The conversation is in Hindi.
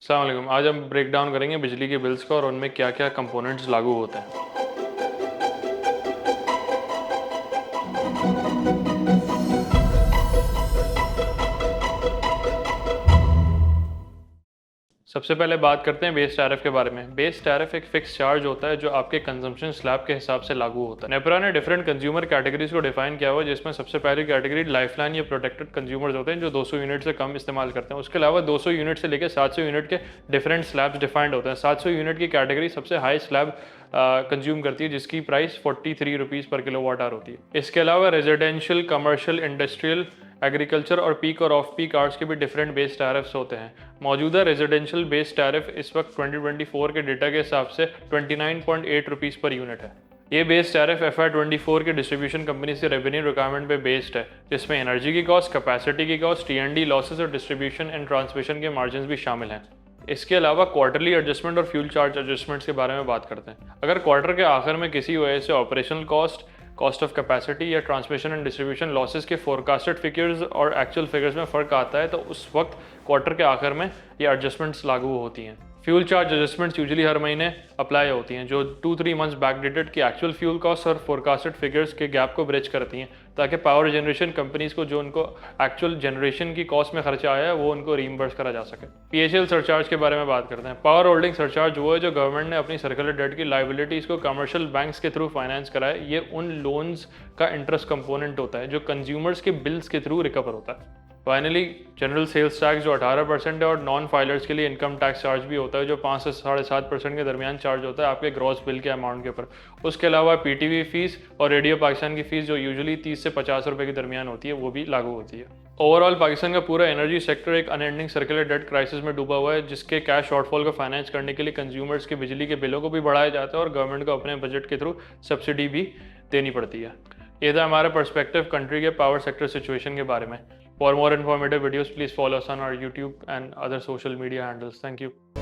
अस्सलाम वालेकुम। आज हम ब्रेक डाउन करेंगे बिजली के बिल्स का और उनमें क्या-क्या कंपोनेंट्स लागू होते हैं। सबसे पहले बात करते हैं बेस टैरिफ के बारे में। बेस टैरिफ एक फिक्स चार्ज होता है जो आपके कंजम्पशन स्लैब के हिसाब से लागू होता है। नेपरा ने डिफरेंट कंज्यूमर कैटेगरीज को डिफाइन किया हुआ है, जिसमें सबसे पहली कैटेगरी लाइफलाइन या प्रोटेक्टेड कंज्यूमर्स होते हैं जो 200 यूनिट से कम इस्तेमाल करते हैं। उसके अलावा 200 यूनिट से लेकर 700 यूनिट के डिफरेंट स्लैब्स डिफाइंड होते हैं। 700 यूनिट की कैटेगरी सबसे हाई स्लैब कंज्यूम करती है, जिसकी प्राइस 43 रुपीज़ पर किलोवाट आवर होती है। इसके अलावा रेजिडेंशियल, कमर्शियल, इंडस्ट्रियल, एग्रीकल्चर और पीक और ऑफ पीक आवर्स के भी डिफरेंट बेस टैरिफ्स होते हैं। मौजूदा रेजिडेंशियल बेस टैरिफ इस वक्त 2024 के डेटा के हिसाब से 29.8 रुपीज़ पर यूनिट है। ये बेस टैरिफ FY24 के डिस्ट्रीब्यूशन कंपनी से रेवेन्यू रिक्वायरमेंट पे बेस्ड है, जिसमें एनर्जी की कॉस्ट, कैपेसिटी की कॉस्ट, T&D लॉसेस और डिस्ट्रीब्यूशन एंड ट्रांसमिशन के मार्जिन भी शामिल हैं। इसके अलावा क्वार्टरली एडजस्टमेंट और फ्यूल चार्ज एडजस्टमेंट्स के बारे में बात करते हैं। अगर क्वार्टर के आखिर में किसी वजह से operational cost, cost of capacity या ट्रांसमिशन एंड डिस्ट्रीब्यूशन लॉसेस के फोरकास्टेड फिगर्स और एक्चुअल फिगर्स में फ़र्क आता है, तो उस वक्त क्वार्टर के आखिर में ये एडजस्टमेंट्स लागू होती हैं। फ्यूल चार्ज एडजस्टमेंट्स यूजुअली हर महीने अप्लाई होती हैं, जो 2-3 मंथ्स बैकडेटेड की एक्चुअल फ्यूल कॉस्ट और फोरकास्टेड फिगर्स के गैप को ब्रिज करती हैं, ताकि पावर जनरेशन कंपनीज को जो उनको एक्चुअल जनरेशन की कॉस्ट में खर्चा आया है वो उनको रीइंबर्स करा जा सके। PHL सरचार्ज के बारे में बात करते हैं। पावर होल्डिंग सरचार्ज वो है जो गवर्नमेंट ने अपनी सर्कुलर डेट की लाइबिलिटीज़ को कमर्शियल बैंक्स के थ्रू फाइनेंस कराए। ये उन लोन्स का इंटरेस्ट कंपोनेंट होता है जो कंज्यूमर्स के बिल्स के थ्रू रिकवर होता है। फाइनली जनरल सेल्स टैक्स जो 18% है, और नॉन फाइलर्स के लिए इनकम टैक्स चार्ज भी होता है जो 5 से 7.5% के दरमियान चार्ज होता है आपके ग्रॉस बिल के अमाउंट के ऊपर। उसके अलावा PTV फीस और रेडियो पाकिस्तान की फ़ीस जो यूजुअली 30 से 50 रुपये के दरमियान होती है, वो भी लागू होती है। ओवरऑल पाकिस्तान का पूरा एनर्जी सेक्टर एक अनएंडिंग सर्कुलर डेट क्राइसिस में डूबा हुआ है, जिसके कैश शॉर्टफॉल को फाइनेंस करने के लिए कंज्यूमर्स के बिजली के बिलों को भी बढ़ाया जाता है और गवर्नमेंट को अपने बजट के थ्रू सब्सिडी भी देनी पड़ती है। ये था हमारा पर्सपेक्टिव कंट्री के पावर सेक्टर सिचुएशन के बारे में। For more informative videos, please follow us on our YouTube and other social media handles. Thank you.